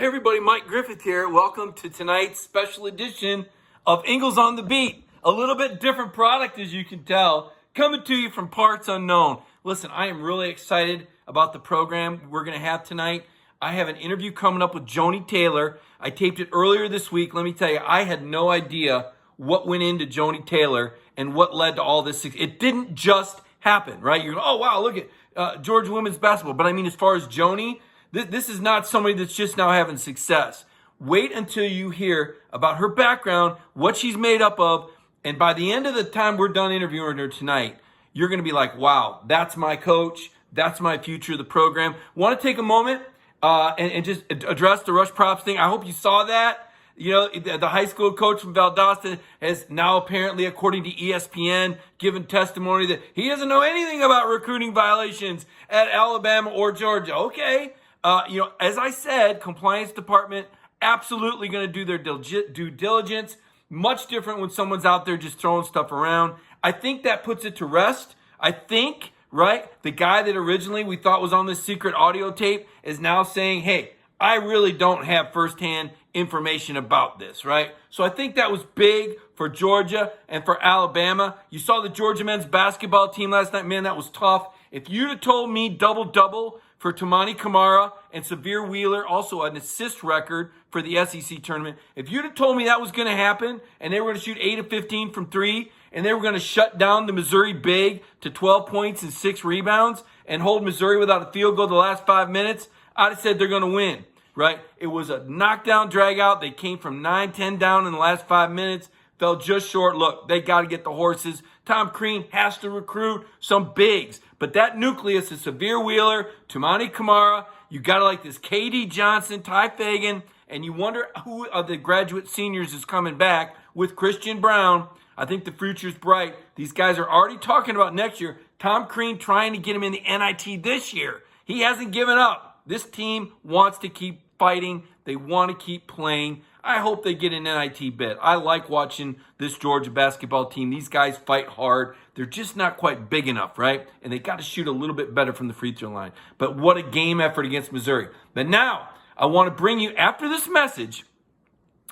everybody, Mike Griffith here. Welcome to tonight's special edition of Ingles on the Beat. A little bit different product, as you can tell, coming to you from parts unknown. Listen, I am really excited about the program we're going to have tonight. I have an interview coming up with Joni Taylor. I taped it earlier this week. Let me tell you, I had no idea what went into Joni Taylor and what led to all this. It didn't just happen, right? You're going, oh, wow, look at Georgia women's basketball. But I mean, as far as Joni, this is not somebody that's just now having success. Wait until you hear about her background, what she's made up of, and by the end of the time we're done interviewing her tonight, you're going to be like, wow, that's my coach. That's my future of the program. Want to take a moment and just address the Rush Props thing. I hope you saw that. You know, the high school coach from Valdosta has now apparently, according to ESPN, given testimony that he doesn't know anything about recruiting violations at Alabama or Georgia. Okay. As I said, compliance department absolutely going to do their due diligence. Much different when someone's out there just throwing stuff around. I think that puts it to rest. I think, right, the guy that originally we thought was on this secret audio tape is now saying, hey, I really don't have firsthand information about this, right? So I think that was big for Georgia and for Alabama. You saw the Georgia men's basketball team last night. Man, that was tough. If you'd have told me double-double for Tamani Kamara and Severe Wheeler, also an assist record for the SEC tournament, if you'd have told me that was going to happen and they were going to shoot 8 of 15 from three and they were going to shut down the Missouri Big to 12 points and 6 rebounds and hold Missouri without a field goal the last 5 minutes, I'd have said they're going to win, right? It was a knockdown, drag out. They came from 9-10 down in the last 5 minutes, fell just short. Look, they got to get the horses. Tom Crean has to recruit some bigs. But that nucleus is Severe Wheeler, Tamani Kamara. You got to like this KD Johnson, Ty Fagan, and you wonder who of the graduate seniors is coming back with Christian Brown. I think the future's bright. These guys are already talking about next year. Tom Crean trying to get him in the NIT this year. He hasn't given up. This team wants to keep fighting. They want to keep playing. I hope they get an NIT bid. I like watching this Georgia basketball team. These guys fight hard. They're just not quite big enough, right? And they got to shoot a little bit better from the free throw line. But what a game effort against Missouri. But now, I want to bring you, after this message,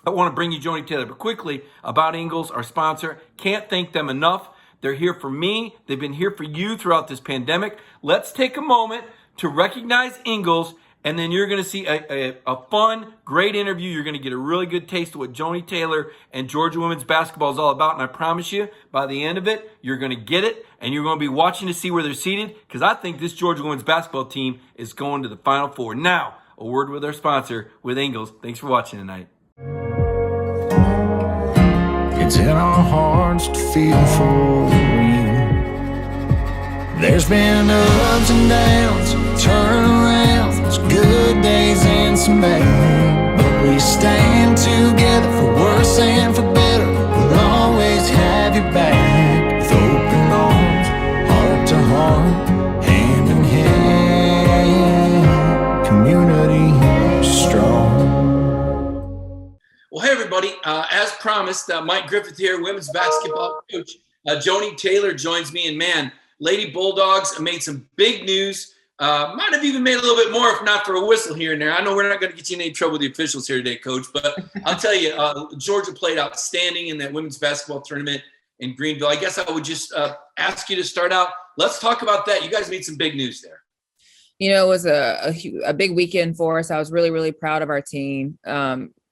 I want to bring you Joni Taylor. But quickly, about Ingles, our sponsor. Can't thank them enough. They're here for me. They've been here for you throughout this pandemic. Let's take a moment to recognize Ingles, and then you're going to see a fun, great interview. You're going to get a really good taste of what Joni Taylor and Georgia women's basketball is all about. And I promise you, by the end of it, you're going to get it. And you're going to be watching to see where they're seated, because I think this Georgia women's basketball team is going to the Final Four. Now, a word with our sponsor, with Ingles. Thanks for watching tonight. It's in our hearts to feel for you. There's been ups and downs, turnarounds, good days and some bad. But we stand together for worse and for better. We'll always have your back, with open arms, heart to heart, hand in hand, community strong. Well, hey, everybody. As promised, Mike Griffith here, women's basketball coach. Joni Taylor joins me, and man, Lady Bulldogs made some big news. Might have even made a little bit more if not for a whistle here and there. I know we're not going to get you in any trouble with the officials here today, Coach, but I'll tell you, Georgia played outstanding in that women's basketball tournament in Greenville. I guess I would just ask you to start out. Let's talk about that. You guys made some big news there. You know, it was a big weekend for us. I was really, really proud of our team.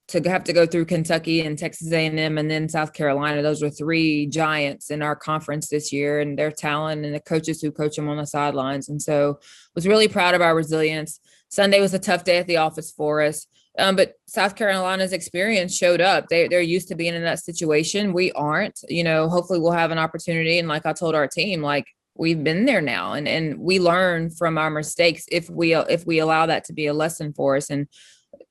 To have to go through Kentucky and Texas A&M and then South Carolina. Those were 3 giants in our conference this year, and their talent and the coaches who coach them on the sidelines. And so was really proud of our resilience. Sunday was a tough day at the office for us. But South Carolina's experience showed up. They're used to being in that situation. We aren't. You know, hopefully we'll have an opportunity. And like I told our team, like, we've been there now, and we learn from our mistakes if we allow that to be a lesson for us. And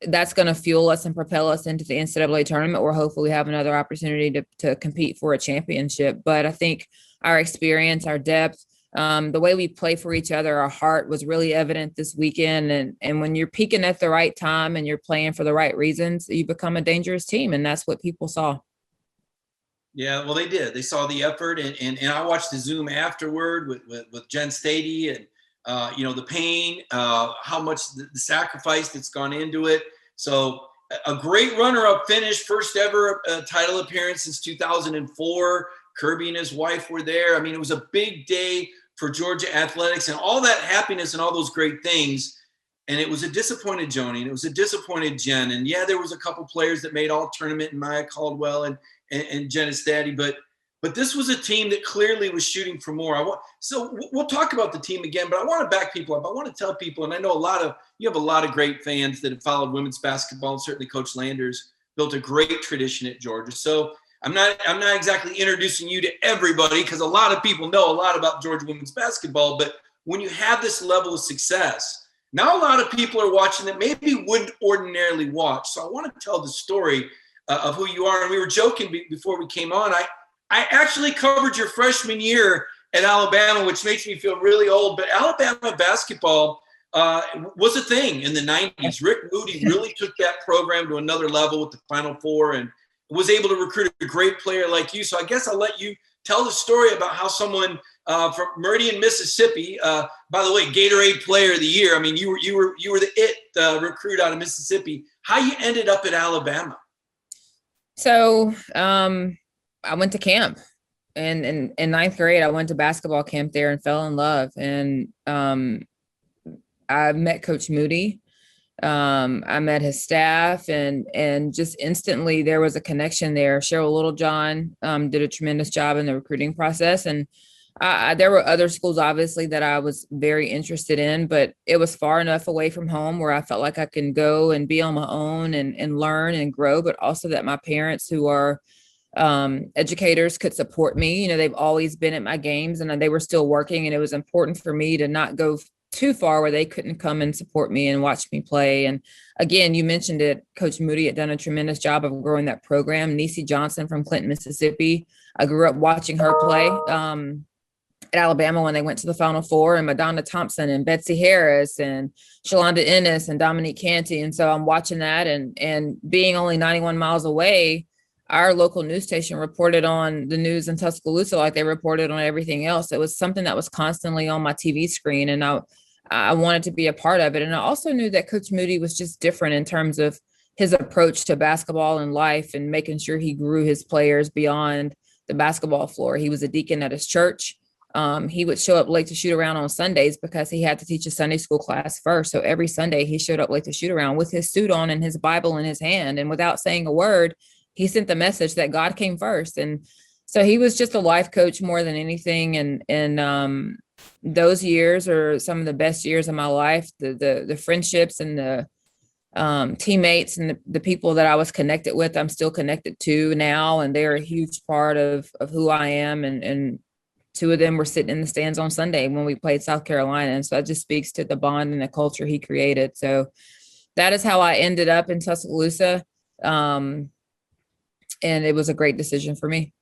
that's going to fuel us and propel us into the NCAA tournament, where hopefully we have another opportunity to compete for a championship. But I think our experience, our depth, the way we play for each other, our heart was really evident this weekend. And when you're peaking at the right time and you're playing for the right reasons, you become a dangerous team. And that's what people saw. Yeah, well, they did. They saw the effort, and I watched the Zoom afterward with Jen Stady and the pain, how much the sacrifice that's gone into it. So a great runner-up finish, first ever title appearance since 2004. Kirby and his wife were there. I mean, it was a big day for Georgia athletics and all that happiness and all those great things. And it was a disappointed Joni, and it was a disappointed Jen. And yeah, there was a couple players that made all tournament, and Maya Caldwell and Jen Estaddy, but this was a team that clearly was shooting for more. So we'll talk about the team again, but I want to back people up. I want to tell people, and I know you have a lot of great fans that have followed women's basketball, and certainly Coach Landers built a great tradition at Georgia. So I'm not exactly introducing you to everybody, because a lot of people know a lot about Georgia women's basketball, but when you have this level of success, now a lot of people are watching that maybe wouldn't ordinarily watch. So I want to tell the story of who you are. And we were joking before we came on. I actually covered your freshman year at Alabama, which makes me feel really old. But Alabama basketball was a thing in the 90s. Rick Moody really took that program to another level with the Final Four and was able to recruit a great player like you. So I guess I'll let you tell the story about how someone from Meridian, Mississippi, by the way, Gatorade Player of the Year. I mean, you were the recruit out of Mississippi. How you ended up at Alabama? So I went to camp, and in ninth grade, I went to basketball camp there and fell in love. And I met Coach Moody. I met his staff, and just instantly there was a connection there. Cheryl Littlejohn did a tremendous job in the recruiting process, and there were other schools obviously that I was very interested in, but it was far enough away from home where I felt like I can go and be on my own and learn and grow, but also that my parents, who are educators, could support me. You know, they've always been at my games and they were still working, and it was important for me to not go too far where they couldn't come and support me and watch me play. And again, you mentioned it, Coach Moody had done a tremendous job of growing that program. Niecy Johnson from Clinton, Mississippi, I grew up watching her play at Alabama when they went to the Final Four, and Madonna Thompson and Betsy Harris and Shalonda Ennis and Dominique Canty. And so I'm watching that, and being only 91 miles away, our local news station reported on the news in Tuscaloosa like they reported on everything else. It was something that was constantly on my TV screen, and I wanted to be a part of it. And I also knew that Coach Moody was just different in terms of his approach to basketball and life, and making sure he grew his players beyond the basketball floor. He was a deacon at his church. He would show up late to shoot around on Sundays because he had to teach a Sunday school class first. So every Sunday he showed up late to shoot around with his suit on and his Bible in his hand. And without saying a word, he sent the message that God came first. And so he was just a life coach more than anything. And those years are some of the best years of my life. The friendships and the teammates and the people that I was connected with, I'm still connected to now. And they're a huge part of who I am. And two of them were sitting in the stands on Sunday when we played South Carolina. And so that just speaks to the bond and the culture he created. So that is how I ended up in Tuscaloosa. And it was a great decision for me.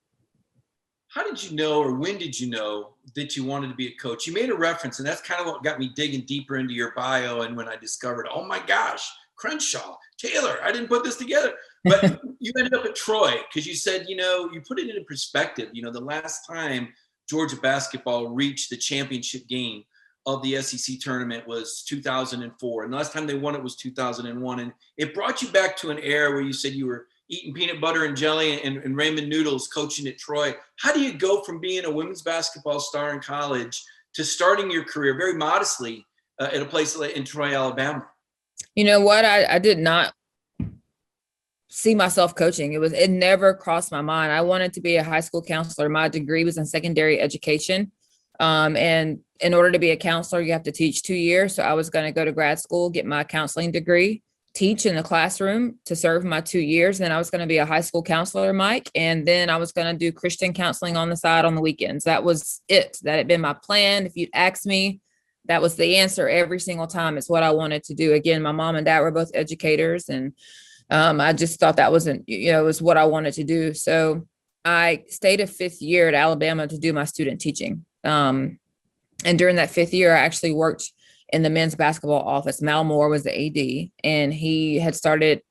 How did you know, or when did you know that you wanted to be a coach? You made a reference, and that's kind of what got me digging deeper into your bio. And when I discovered, oh my gosh, Crenshaw, Taylor, I didn't put this together. But you ended up at Troy because you said, you put it into perspective. The last time Georgia basketball reached the championship game of the SEC tournament was 2004. And the last time they won it was 2001. And it brought you back to an era where you said you were eating peanut butter and jelly and ramen noodles coaching at Troy. How do you go from being a women's basketball star in college to starting your career very modestly at a place like in Troy, Alabama? You know what? I did not see myself coaching. It never crossed my mind. I wanted to be a high school counselor. My degree was in secondary education. And in order to be a counselor, you have to teach 2 years. So I was going to go to grad school, get my counseling degree, teach in the classroom to serve my 2 years. Then I was going to be a high school counselor, Mike. And then I was going to do Christian counseling on the side on the weekends. That was it. That had been my plan. If you'd asked me, that was the answer every single time. It's what I wanted to do. Again, my mom and dad were both educators, and I just thought that wasn't, it was what I wanted to do. So I stayed a 5th year at Alabama to do my student teaching. And during that 5th year, I actually worked in the men's basketball office. Mal Moore was the AD, and he had started,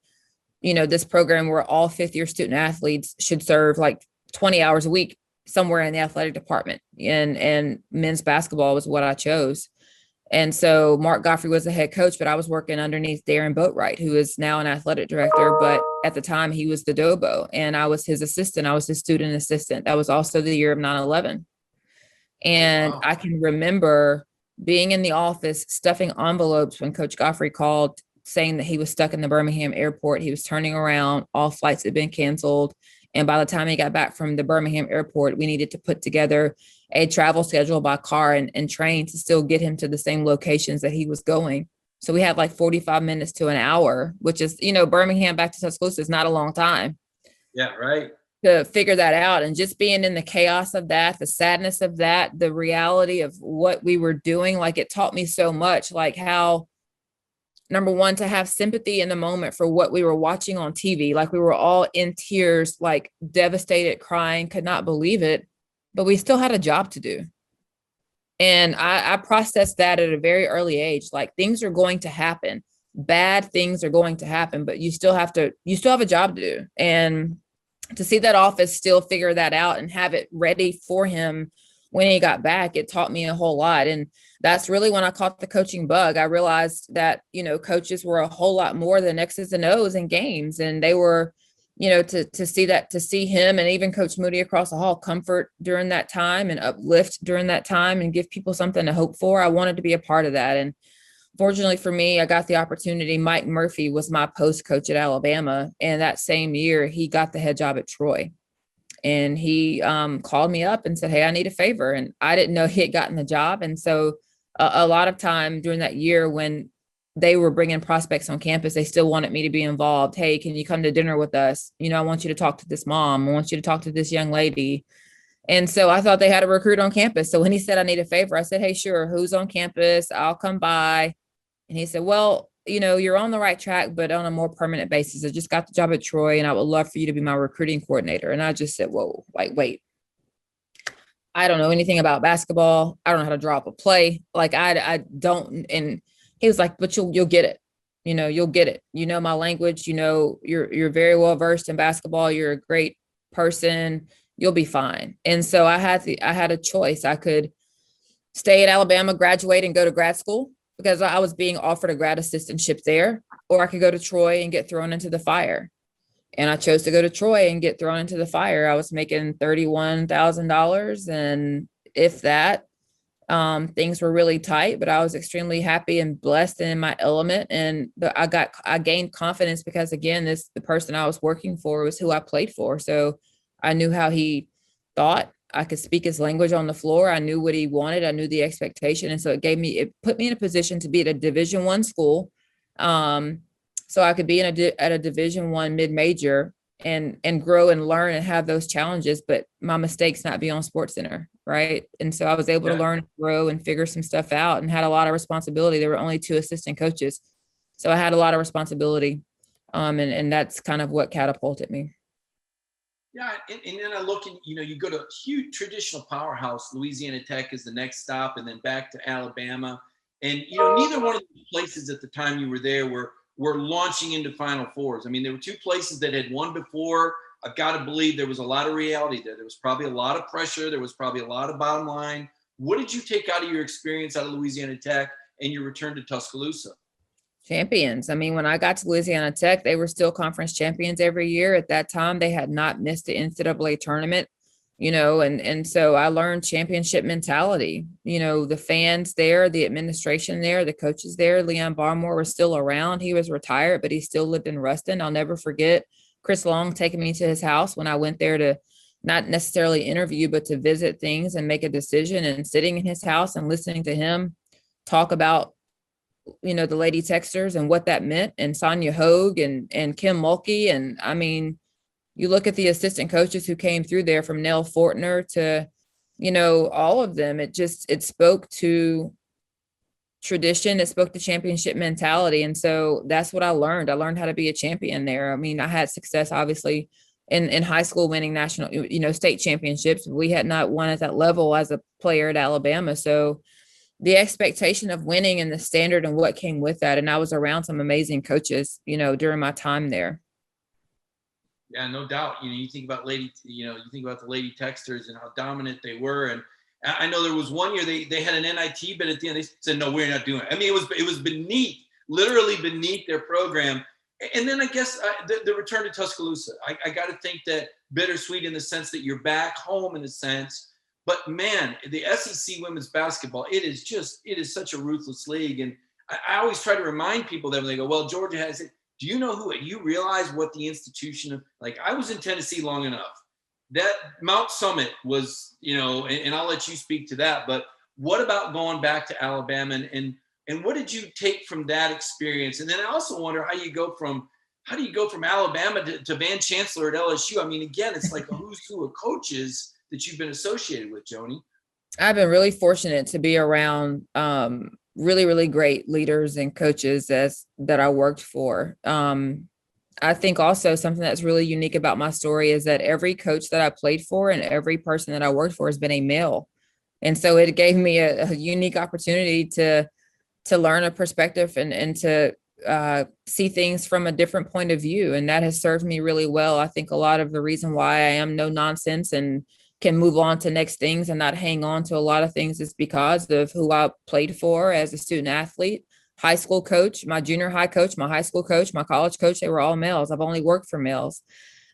this program where all 5th year student athletes should serve like 20 hours a week somewhere in the athletic department. And men's basketball was what I chose. And so Mark Goffrey was the head coach, but I was working underneath Darren Boatwright, who is now an athletic director. But at the time, he was the Dobo, and I was his assistant. I was his student assistant. That was also the year of 9/11. And Wow. I can remember being in the office, stuffing envelopes when Coach Goffrey called saying that he was stuck in the Birmingham airport. He was turning around, all flights had been canceled. And by the time he got back from the Birmingham airport, we needed to put together a travel schedule by car and train to still get him to the same locations that he was going. So we had like 45 minutes to an hour, which is, Birmingham back to Tuscaloosa is not a long time. Yeah, right. To figure that out, and just being in the chaos of that, the sadness of that, the reality of what we were doing, like it taught me so much, like how, number one, to have sympathy in the moment for what we were watching on TV. Like we were all in tears, like devastated, crying, could not believe it, but we still had a job to do. And I processed that at a very early age. Like things are going to happen, bad things are going to happen, but you still have a job to do. And to see that office still figure that out and have it ready for him when he got back, it taught me a whole lot. And that's really when I caught the coaching bug. I realized that, coaches were a whole lot more than X's and O's in games. And they were, to see him and even Coach Moody across the hall comfort during that time and uplift during that time and give people something to hope for. I wanted to be a part of that. And fortunately for me, I got the opportunity. Mike Murphy was my post coach at Alabama. And that same year, he got the head job at Troy. And he called me up and said, "Hey, I need a favor." And I didn't know he had gotten the job. And so a lot of time during that year when they were bringing prospects on campus, they still wanted me to be involved. "Hey, can you come to dinner with us? I want you to talk to this mom. I want you to talk to this young lady." And so I thought they had a recruit on campus. So when he said, "I need a favor," I said, "Hey, sure. Who's on campus? I'll come by." And he said, "Well, you're on the right track, but on a more permanent basis. I just got the job at Troy and I would love for you to be my recruiting coordinator." And I just said, "Whoa, like, wait, I don't know anything about basketball. I don't know how to draw up a play. Like I don't." And he was like, "But you'll get it. You'll get it. My language, you're very well versed in basketball. You're a great person. You'll be fine." And so I had a choice. I could stay at Alabama, graduate and go to grad school, because I was being offered a grad assistantship there, or I could go to Troy and get thrown into the fire. And I chose to go to Troy and get thrown into the fire. I was making $31,000. And if that, things were really tight, but I was extremely happy and blessed and in my element. And I gained confidence because, again, the person I was working for was who I played for. So I knew how he thought. I could speak his language on the floor. I knew what he wanted. I knew the expectation. And so it put me in a position to be at a Division I school. So I could be at a Division I mid-major and grow and learn and have those challenges, but my mistakes not be on SportsCenter, right? And so I was able to learn, grow, and figure some stuff out, and had a lot of responsibility. There were only 2 assistant coaches, so I had a lot of responsibility, and that's kind of what catapulted me. Yeah, and then I look at, you go to a huge traditional powerhouse. Louisiana Tech is the next stop, and then back to Alabama. And, neither one of the places at the time you were there were launching into Final Fours. I mean, there were 2 places that had won before. I've got to believe there was a lot of reality there. There was probably a lot of pressure. There was probably a lot of bottom line. What did you take out of your experience out of Louisiana Tech and your return to Tuscaloosa? Champions. I mean, when I got to Louisiana Tech, they were still conference champions every year. At that time, they had not missed the NCAA tournament, and so I learned championship mentality. The fans there, the administration there, the coaches there. Leon Barmore was still around. He was retired, but he still lived in Ruston. I'll never forget Chris Long taking me to his house when I went there to not necessarily interview, but to visit things and make a decision, and sitting in his house and listening to him talk about the Lady Texters and what that meant, and Sonia Hogue and Kim Mulkey. And I mean, you look at the assistant coaches who came through there, from Nell Fortner to, all of them. It spoke to tradition. It spoke to championship mentality. And so that's what I learned. I learned how to be a champion there. I mean, I had success, obviously, in high school, winning national, state championships. We had not won at that level as a player at Alabama. So the expectation of winning and the standard and what came with that. And I was around some amazing coaches, during my time there. Yeah, no doubt. You think about the Lady Texters and how dominant they were. And I know there was one year they had an NIT bid at the end. They said, no, we're not doing it. I mean, it was literally beneath their program. And then I guess the return to Tuscaloosa, I got to think that bittersweet in the sense that you're back home in a sense. But man, the SEC women's basketball, it is such a ruthless league. And I always try to remind people that when they go, well, Georgia has it. Do you know who it? You realize what the institution of, like, I was in Tennessee long enough. That Mount Summit was, and I'll let you speak to that. But what about going back to Alabama and what did you take from that experience? And then I also wonder how do you go from Alabama to Van Chancellor at LSU? I mean, again, it's like a who's who of coaches that you've been associated with, Joni. I've been really fortunate to be around really, really great leaders and coaches that I worked for. I think also something that's really unique about my story is that every coach that I played for and every person that I worked for has been a male. And so it gave me a unique opportunity to learn a perspective and to see things from a different point of view. And that has served me really well. I think a lot of the reason why I am no nonsense and can move on to next things and not hang on to a lot of things is because of who I played for as a student athlete, high school coach, my junior high coach, my high school coach, my college coach. They were all males. I've only worked for males.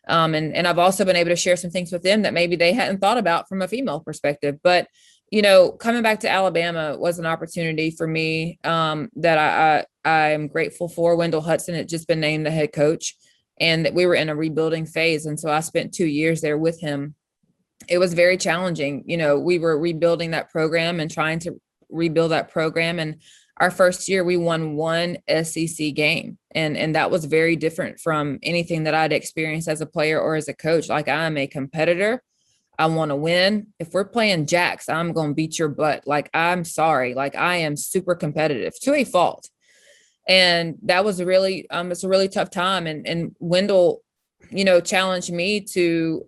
And I've also been able to share some things with them that maybe they hadn't thought about from a female perspective. But coming back to Alabama was an opportunity for me that I am grateful for. Wendell Hudson had just been named the head coach, and that we were in a rebuilding phase. And so I spent 2 years there with him. It was very challenging. We were rebuilding that program and trying to rebuild that program. And our first year, we won one SEC game. And that was very different from anything that I'd experienced as a player or as a coach. Like, I am a competitor. I want to win. If we're playing jacks, I'm going to beat your butt. Like, I'm sorry. Like, I am super competitive to a fault. And that was it's a really tough time. And Wendell, challenged me to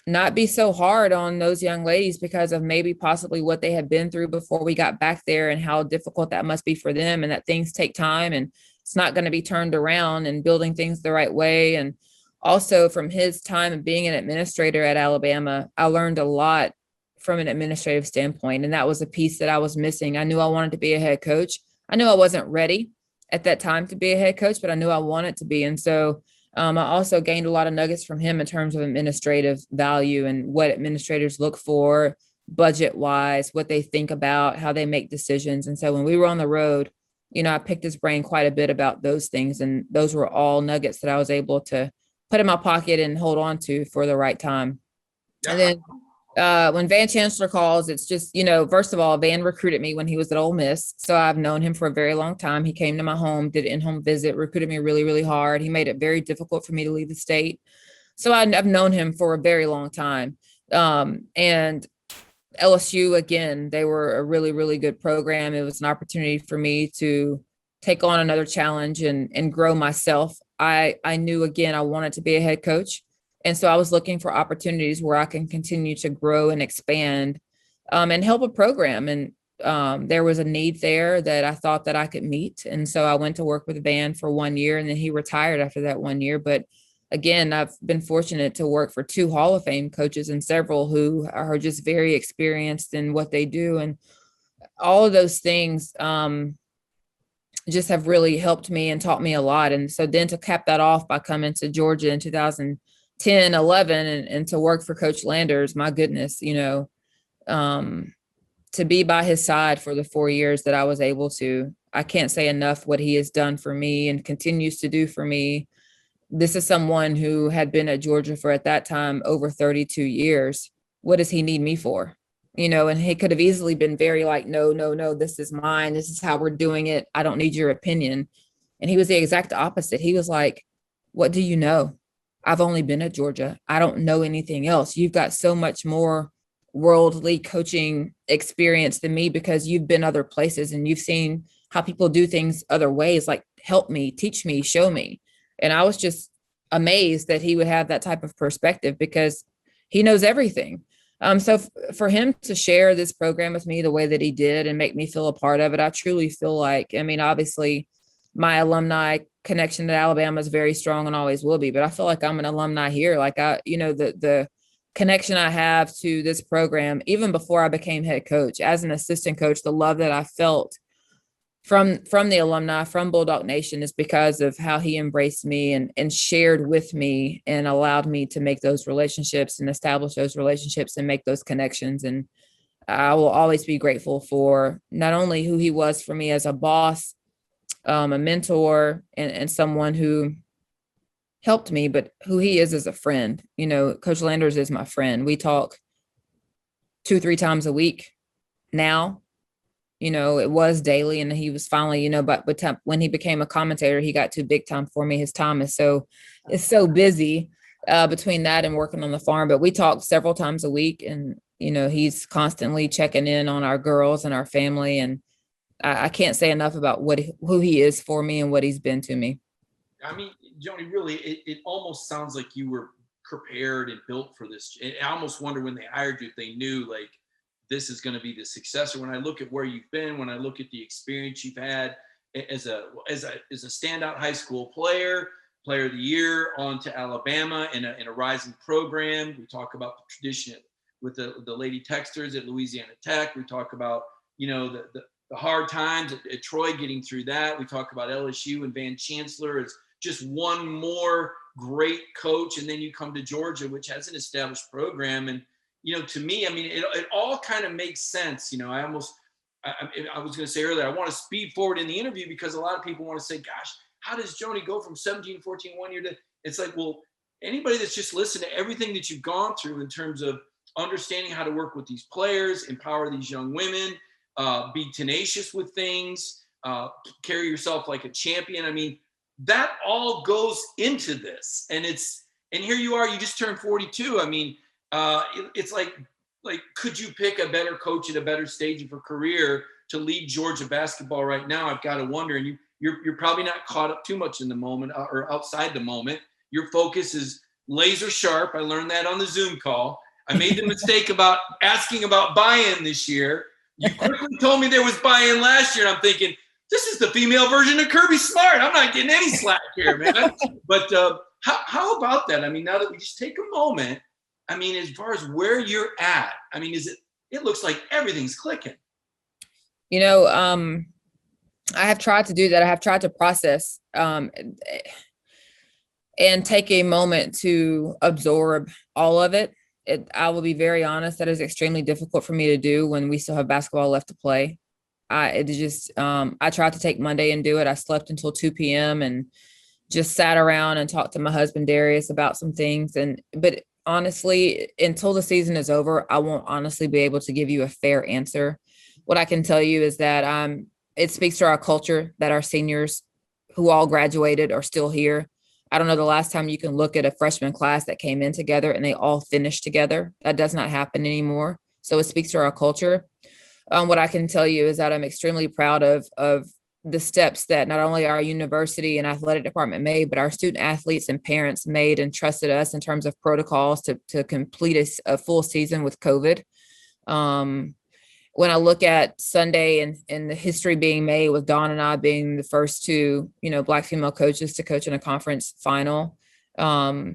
not be so hard on those young ladies because of maybe possibly what they had been through before we got back there and how difficult that must be for them, and that things take time and it's not going to be turned around, and building things the right way. And also from his time of being an administrator at Alabama, I learned a lot from an administrative standpoint. And that was a piece that I was missing. I knew I wanted to be a head coach. I knew I wasn't ready at that time to be a head coach, but I knew I wanted to be. And so I also gained a lot of nuggets from him in terms of administrative value and what administrators look for budget wise, what they think about, how they make decisions. And so when we were on the road, I picked his brain quite a bit about those things. And those were all nuggets that I was able to put in my pocket and hold on to for the right time. Yeah. And then when Van Chancellor calls, it's just, first of all, Van recruited me when he was at Ole Miss. So I've known him for a very long time. He came to my home, did an in-home visit, recruited me really, really hard. He made it very difficult for me to leave the state. So I've known him for a very long time. And LSU, again, they were a really, really good program. It was an opportunity for me to take on another challenge and grow myself. I knew, again, I wanted to be a head coach. And so I was looking for opportunities where I can continue to grow and expand and help a program. And there was a need there that I thought that I could meet. And so I went to work with Van for 1 year, and then he retired after that 1 year. But again, I've been fortunate to work for 2 Hall of Fame coaches and several who are just very experienced in what they do. And all of those things just have really helped me and taught me a lot. And so then to cap that off by coming to Georgia in 2010, 11, and to work for Coach Landers, my goodness, to be by his side for the 4 years that I was able to, I can't say enough what he has done for me and continues to do for me. This is someone who had been at Georgia for, at that time, over 32 years. What does he need me for? And he could have easily been very like, no, this is mine. This is how we're doing it. I don't need your opinion. And he was the exact opposite. He was like, what do you know? I've only been at Georgia. I don't know anything else. You've got so much more worldly coaching experience than me because you've been other places and you've seen how people do things other ways. Like, help me, teach me, show me. And I was just amazed that he would have that type of perspective because he knows everything. So for him to share this program with me the way that he did and make me feel a part of it, I truly feel like, obviously my alumni connection to Alabama is very strong and always will be, but I feel like I'm an alumni here. Like the connection I have to this program, even before I became head coach, as an assistant coach, the love that I felt from the alumni, from Bulldog Nation, is because of how he embraced me and shared with me and allowed me to make those relationships and establish those relationships and make those connections. And I will always be grateful for not only who he was for me as a boss, a mentor, and someone who helped me, but who he is as a friend. You know, Coach Landers is my friend. We talk 2-3 times a week now. You know, it was daily, and he was finally, you know, but when he became a commentator, he got too big time for me. His time is so busy between that and working on the farm. But we talk several times a week, and you know, he's constantly checking in on our girls and our family. And I can't say enough about who he is for me and what he's been to me. I mean, Joni, really, it almost sounds like you were prepared and built for this. I almost wonder when they hired you if they knew like this is going to be the successor. When I look at where you've been, when I look at the experience you've had as a standout high school player of the year, on to Alabama in a rising program. We talk about the tradition with the Lady Texters at Louisiana Tech. We talk about, you know, the hard times at Troy, getting through that. We talk about LSU and Van Chancellor as just one more great coach. And then you come to Georgia, which has an established program. And, you know, to me, I mean, it all kind of makes sense. You know, I was going to say earlier, I want to speed forward in the interview because a lot of people want to say, gosh, how does Joni go from 17-14 1 year to, it's like, well, anybody that's just listened to everything that you've gone through in terms of understanding how to work with these players, empower these young women, be tenacious with things, carry yourself like a champion. I mean, that all goes into this. And here you are, you just turned 42. I mean, it's like, could you pick a better coach at a better stage of her career to lead Georgia basketball right now? I've got to wonder. And you're probably not caught up too much in the moment or outside the moment. Your focus is laser sharp. I learned that on the Zoom call. I made the mistake about asking about buy-in this year. You quickly told me there was buy-in last year, and I'm thinking, this is the female version of Kirby Smart. I'm not getting any slack here, man. But how about that? I mean, now that we just take a moment, I mean, as far as where you're at, I mean, it looks like everything's clicking. You know, I have tried to do that. I have tried to process and take a moment to absorb all of it. I will be very honest, that is extremely difficult for me to do when we still have basketball left to play. I tried to take Monday and do it. I slept until 2 p.m. and just sat around and talked to my husband, Darius, about some things. But honestly, until the season is over, I won't honestly be able to give you a fair answer. What I can tell you is that it speaks to our culture that our seniors who all graduated are still here. I don't know the last time you can look at a freshman class that came in together and they all finished together. That does not happen anymore. So it speaks to our culture. What I can tell you is that I'm extremely proud of the steps that not only our university and athletic department made, but our student athletes and parents made and trusted us in terms of protocols to complete a full season with COVID. When I look at Sunday and the history being made with Dawn and I being the first two, you know, Black female coaches to coach in a conference final, I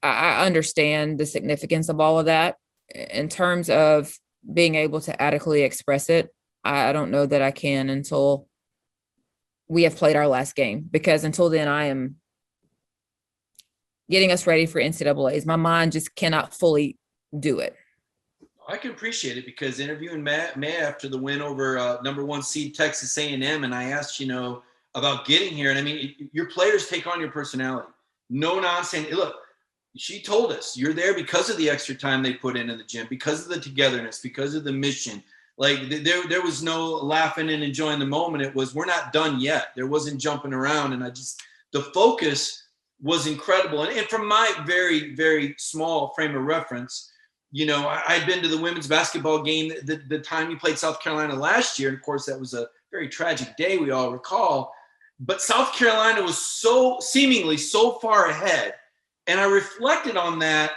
understand the significance of all of that. In terms of being able to adequately express it, I don't know that I can until we have played our last game, because until then I am getting us ready for NCAAs. My mind just cannot fully do it. I can appreciate it, because interviewing May after the win over number 1 seed Texas A&M, and I asked, you know, about getting here. And I mean, your players take on your personality. No nonsense. Look, she told us you're there because of the extra time they put into the gym, because of the togetherness, because of the mission. Like there was no laughing and enjoying the moment. It was, we're not done yet. There wasn't jumping around. And the focus was incredible. And from my very, very small frame of reference, you know, I'd been to the women's basketball game the time we played South Carolina last year. And of course, that was a very tragic day, we all recall. But South Carolina was seemingly so far ahead. And I reflected on that,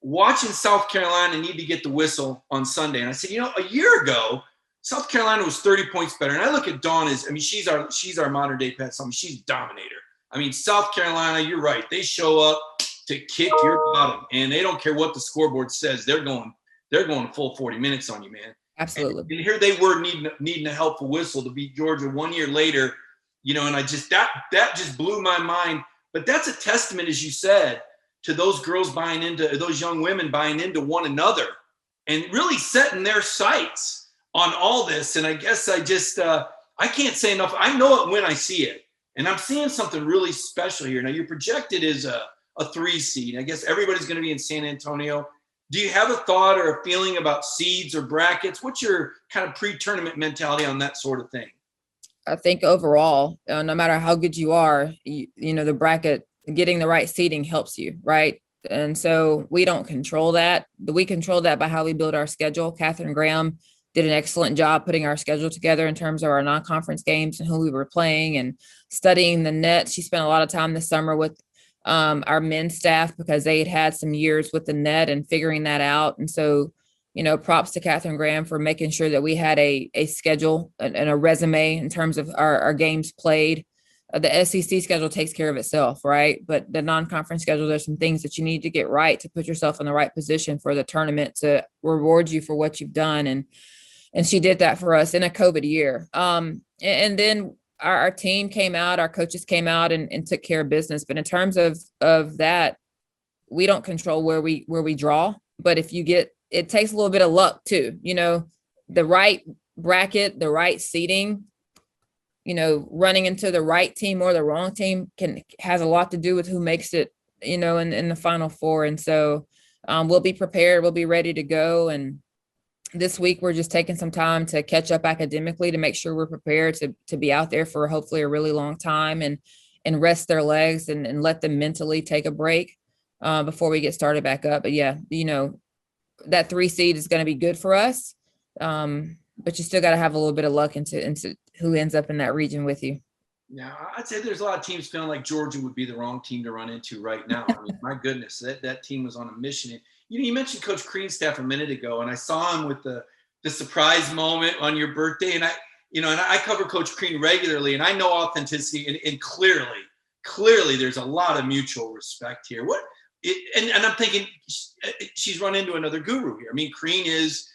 watching South Carolina need to get the whistle on Sunday. And I said, you know, a year ago, South Carolina was 30 points better. And I look at Dawn as, I mean, she's our modern day Pat Summitt. She's a dominator. I mean, South Carolina, you're right. They show up, to kick your bottom, and they don't care what the scoreboard says. They're going full 40 minutes on you, man. Absolutely. And here they were needing a helpful whistle to beat Georgia 1 year later, and I just that just blew my mind. But that's a testament, as you said, to those those young women buying into one another and really setting their sights on all this. And I guess I can't say enough. I know it when I see it. And I'm seeing something really special here. Now, you're projected as a 3 seed. I guess everybody's going to be in San Antonio. Do you have a thought or a feeling about seeds or brackets? What's your kind of pre-tournament mentality on that sort of thing? I think overall, no matter how good you are, the bracket, getting the right seating helps you, right? And so we don't control that. We control that by how we build our schedule. Catherine Graham did an excellent job putting our schedule together in terms of our non-conference games and who we were playing and studying the net. She spent a lot of time this summer with our men's staff because they had some years with the net and figuring that out. And so, props to Catherine Graham for making sure that we had a schedule and a resume in terms of our games played. The SEC schedule takes care of itself, right? But the non-conference schedule, there's some things that you need to get right to put yourself in the right position for the tournament to reward you for what you've done. And she did that for us in a COVID year. And then our team came out, our coaches came out and took care of business. But in terms of that, we don't control where we draw. But if you it takes a little bit of luck too, the right bracket, the right seating, running into the right team or the wrong team has a lot to do with who makes it, in the Final Four. And so we'll be prepared. We'll be ready to go. And this week, we're just taking some time to catch up academically to make sure we're prepared to be out there for hopefully a really long time and rest their legs and let them mentally take a break before we get started back up. But yeah, that 3 seed is going to be good for us. But you still got to have a little bit of luck into who ends up in that region with you. Yeah, I'd say there's a lot of teams feeling like Georgia would be the wrong team to run into right now. I mean, my goodness, that team was on a mission. You mentioned Coach Crean's staff a minute ago, and I saw him with the surprise moment on your birthday. And I cover Coach Crean regularly, and I know authenticity and clearly there's a lot of mutual respect here. And I'm thinking she's run into another guru here. Crean's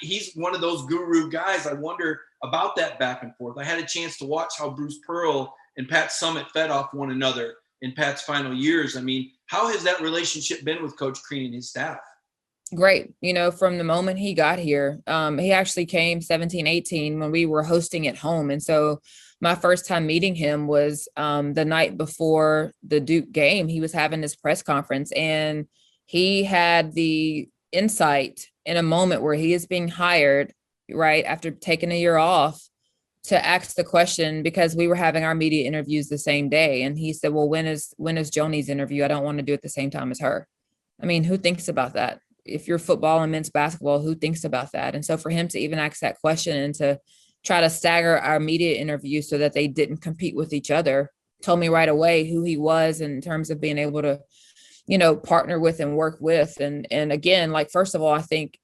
he's one of those guru guys. I wonder about that back and forth. I had a chance to watch how Bruce Pearl and Pat Summitt fed off one another in Pat's final years. How has that relationship been with Coach Crean and his staff? Great. From the moment he got here, he actually came 17, 18 when we were hosting at home. And so my first time meeting him was the night before the Duke game. He was having this press conference and he had the insight in a moment where he is being hired right after taking a year off to ask the question, because we were having our media interviews the same day. And he said, well, when is Joni's interview? I don't want to do it the same time as her. Who thinks about that? If you're football and men's basketball, who thinks about that? And so for him to even ask that question and to try to stagger our media interviews so that they didn't compete with each other, told me right away who he was in terms of being able to, partner with and work with. And again, first of all, I think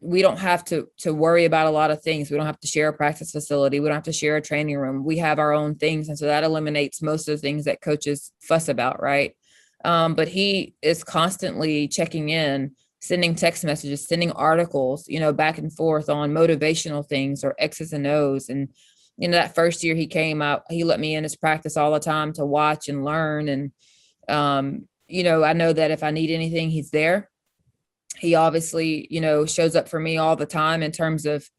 we don't have to worry about a lot of things. We don't have to share a practice facility. We don't have to share a training room. We have our own things. And so that eliminates most of the things that coaches fuss about, right? But he is constantly checking in, sending text messages, sending articles, back and forth on motivational things or X's and O's. And, that first year he came out, he let me in his practice all the time to watch and learn. And, I know that if I need anything, he's there. He obviously, shows up for me all the time in terms of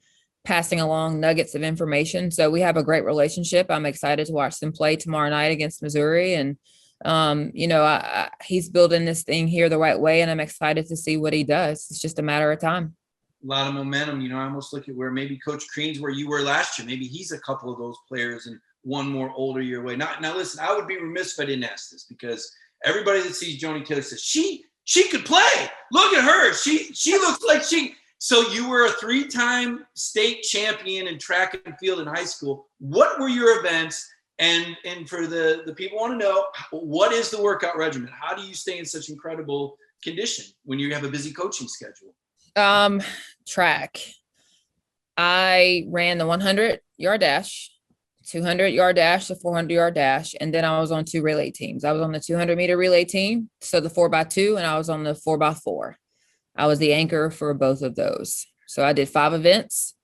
passing along nuggets of information. So we have a great relationship. I'm excited to watch them play tomorrow night against Missouri. And, he's building this thing here the right way. And I'm excited to see what he does. It's just a matter of time. A lot of momentum. I almost look at where maybe Coach Crean's where you were last year. Maybe he's a couple of those players and one more older year away. Now listen, I would be remiss if I didn't ask this, because everybody that sees Joni Taylor says, she could play. Look at her. She looks like she. So you were a 3-time state champion in track and field in high school. What were your events? And for the people want to know, what is the workout regimen? How do you stay in such incredible condition when you have a busy coaching schedule? Track. I ran the 100-yard dash, 200-yard dash, the 400-yard dash, and then I was on 2 relay teams. I was on the 200-meter relay team, so the 4x2, and I was on the 4x4. I was the anchor for both of those. So I did 5 events.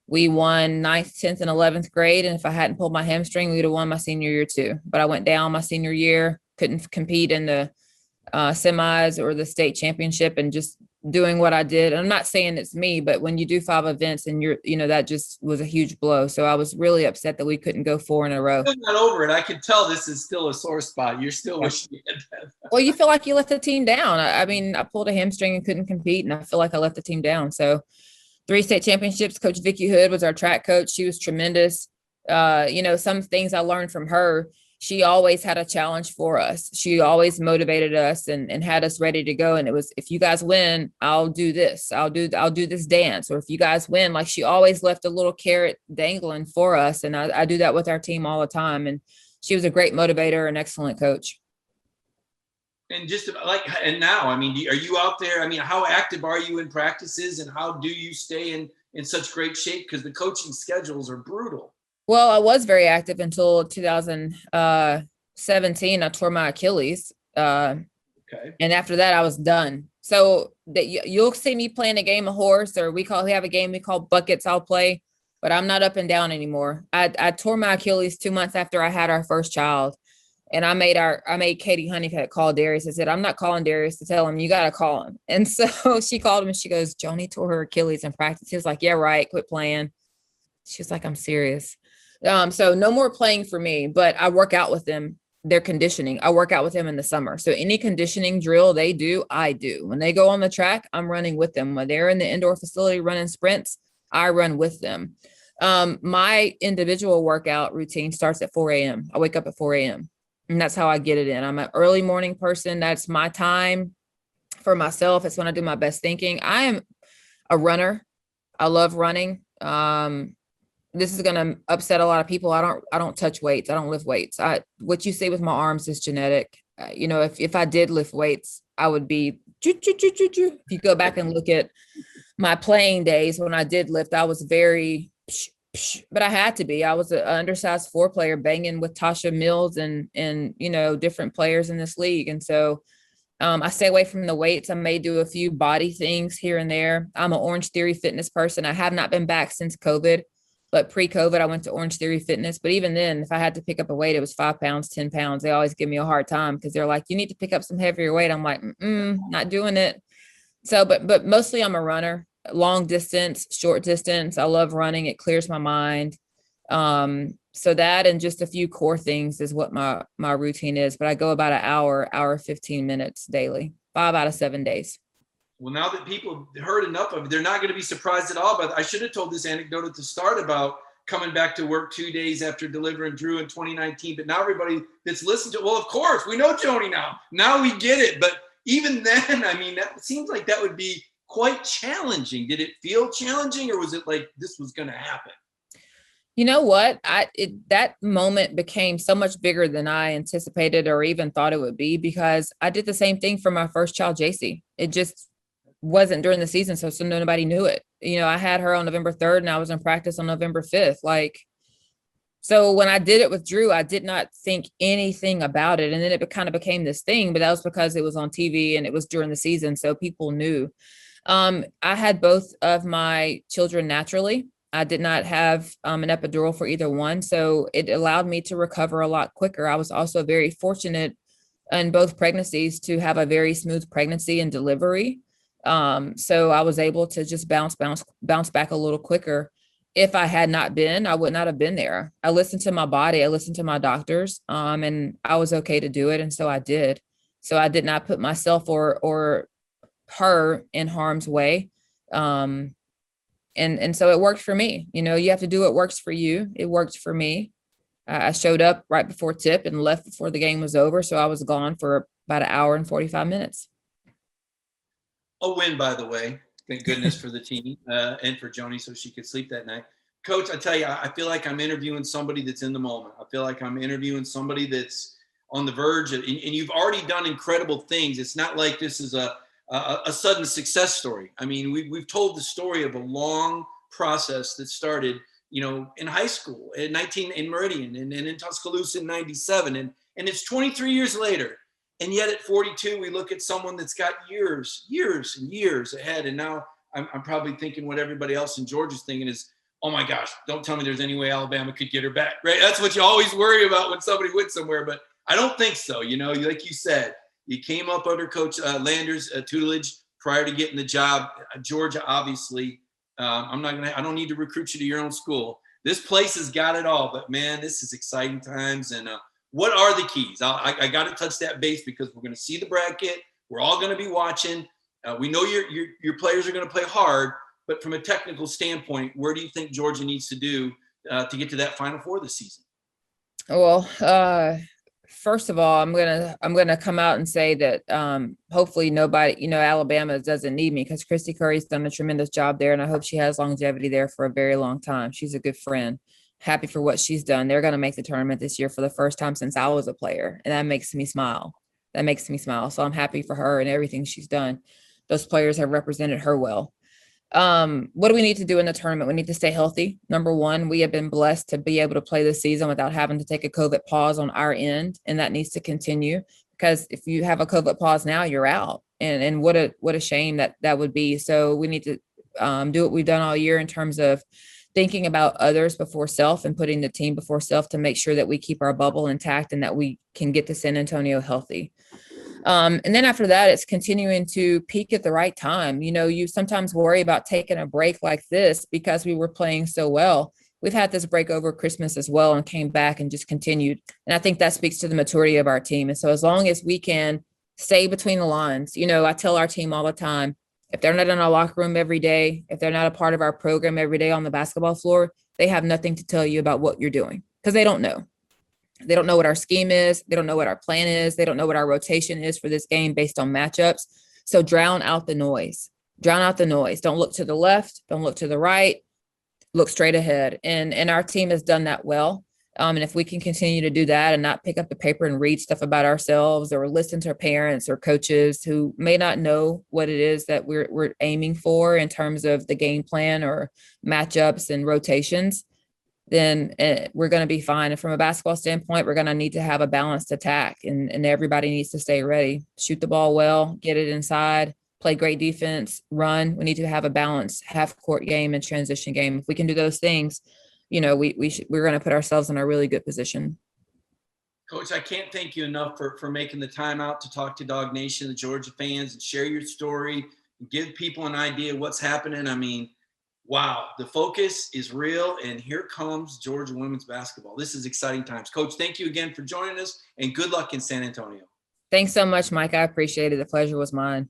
We won 9th, 10th, and 11th grade. And if I hadn't pulled my hamstring, we would have won my senior year too. But I went down my senior year, couldn't compete in the semis or the state championship, and just doing what I did. And I'm not saying it's me, but when you do 5 events and that just was a huge blow. So I was really upset that we couldn't go 4 in a row. I'm not over it. I can tell this is still a sore spot. You're still wishing you had that. Well, you feel like you let the team down. I mean, I pulled a hamstring and couldn't compete, and I feel like I let the team down. So 3 state championships. Coach Vicky Hood was our track coach. She was tremendous. Some things I learned from her. She always had a challenge for us. She always motivated us and had us ready to go. And it was, if you guys win, I'll do this. I'll do this dance. Or if you guys win, like, she always left a little carrot dangling for us. And I do that with our team all the time. And she was a great motivator and excellent coach. And and now, I mean, are you out there? I mean, how active are you in practices, and how do you stay in such great shape? Because the coaching schedules are brutal. Well, I was very active until 2017. I tore my Achilles. Okay. And after that, I was done. So that you'll see me playing a game of horse, or we have a game we call buckets. I'll play, but I'm not up and down anymore. I tore my Achilles 2 months after I had our first child. And I made Katie Honeycutt call Darius. I said, I'm not calling Darius to tell him, you got to call him. And so she called him and she goes, Joni tore her Achilles in practice. He was like, yeah, right. Quit playing. She was like, I'm serious. So no more playing for me, but I work out with them. Their conditioning. I work out with them in the summer. So any conditioning drill they do, I do. When they go on the track, I'm running with them. When they're in the indoor facility running sprints, I run with them. My individual workout routine starts at 4 a.m. I wake up at 4 a.m. and that's how I get it in. I'm an early morning person. That's my time for myself. It's when I do my best thinking. I am a runner. I love running. This is going to upset a lot of people. I don't touch weights. I don't lift weights. What you see with my arms is genetic. If I did lift weights, I would be, if you go back and look at my playing days when I did lift, I was very, but I had to be. I was an undersized 4 player banging with Tasha Mills and different players in this league. And so I stay away from the weights. I may do a few body things here and there. I'm an Orange Theory fitness person. I have not been back since COVID. But pre-COVID, I went to Orange Theory Fitness. But even then, if I had to pick up a weight, it was 5 pounds, 10 pounds. They always give me a hard time because they're like, you need to pick up some heavier weight. I'm like, not doing it. So, but mostly I'm a runner, long distance, short distance. I love running. It clears my mind. So that and just a few core things is what my routine is. But I go about an hour, 15 minutes daily, 5 out of 7 days. Well, now that people heard enough of it, they're not going to be surprised at all. But I should have told this anecdote at the start about coming back to work 2 days after delivering Drew in 2019. But now everybody that's listened to, well, of course, we know Joni now. Now we get it. But even then, I mean, that seems like that would be quite challenging. Did it feel challenging, or was it like this was going to happen? You know what? That moment became so much bigger than I anticipated or even thought it would be, because I did the same thing for my first child, JC. It just wasn't during the season, so nobody knew it. I had her on November 3rd and I was in practice on November 5th. So when I did it with Drew, I did not think anything about it. And then it kind of became this thing, but that was because it was on TV and it was during the season, so people knew. I had both of my children naturally. I did not have an epidural for either one, so it allowed me to recover a lot quicker. I was also very fortunate in both pregnancies to have a very smooth pregnancy and delivery. So I was able to just bounce back a little quicker. If I had not been, I would not have been there. I listened to my body. I listened to my doctors, and I was okay to do it. And so I did. So I did not put myself or her in harm's way. And so it worked for me. You have to do what works for you. It worked for me. I showed up right before tip and left before the game was over. So I was gone for about an hour and 45 minutes. A win, by the way. Thank goodness for the team and for Joni so she could sleep that night. Coach, I tell you, I feel like I'm interviewing somebody that's in the moment. I feel like I'm interviewing somebody that's on the verge of, and you've already done incredible things. It's not like this is a sudden success story. I mean, we've told the story of a long process that started in high school in Meridian and in Tuscaloosa in 97. And it's 23 years later. And yet at 42, we look at someone that's got years and years ahead. And now I'm probably thinking what everybody else in Georgia's thinking is, oh my gosh, don't tell me there's any way Alabama could get her back, right? That's what you always worry about when somebody went somewhere, but I don't think so. Like you said, you came up under Coach Lander's tutelage prior to getting the job. Georgia, obviously, I don't need to recruit you to your own school. This place has got it all, but man, this is exciting times. And what are the keys? I got to touch that base because we're going to see the bracket. We're all going to be watching. We know your players are going to play hard, but from a technical standpoint, where do you think Georgia needs to do to get to that Final Four this season? Well, first of all, I'm gonna come out and say that hopefully nobody, Alabama doesn't need me because Christy Curry's done a tremendous job there, and I hope she has longevity there for a very long time. She's a good friend. Happy for what she's done. They're going to make the tournament this year for the first time since I was a player, and that makes me smile. So I'm happy for her and everything she's done. Those players have represented her well. What do we need to do in the tournament? We need to stay healthy. Number one, we have been blessed to be able to play this season without having to take a COVID pause on our end. And that needs to continue because if you have a COVID pause now, you're out. And what a shame that would be. So we need to do what we've done all year in terms of thinking about others before self and putting the team before self to make sure that we keep our bubble intact and that we can get to San Antonio healthy. And then after that, it's continuing to peak at the right time. You sometimes worry about taking a break like this because we were playing so well. We've had this break over Christmas as well and came back and just continued. And I think that speaks to the maturity of our team. And so as long as we can stay between the lines, I tell our team all the time, if they're not in our locker room every day, if they're not a part of our program every day on the basketball floor, they have nothing to tell you about what you're doing because they don't know. They don't know what our scheme is. They don't know what our plan is. They don't know what our rotation is for this game based on matchups. So drown out the noise. Don't look to the left. Don't look to the right. Look straight ahead. And our team has done that well. And if we can continue to do that and not pick up the paper and read stuff about ourselves or listen to parents or coaches who may not know what it is that we're aiming for in terms of the game plan or matchups and rotations, then we're going to be fine. And from a basketball standpoint, we're going to need to have a balanced attack and everybody needs to stay ready, shoot the ball well, get it inside, play great defense, run. We need to have a balanced half court game and transition game. If we can do those things, we're going to put ourselves in a really good position. Coach, I can't thank you enough for making the time out to talk to Dog Nation, the Georgia fans, and share your story, and give people an idea of what's happening. I mean, wow, the focus is real, and here comes Georgia women's basketball. This is exciting times. Coach, thank you again for joining us, and good luck in San Antonio. Thanks so much, Mike. I appreciate it. The pleasure was mine.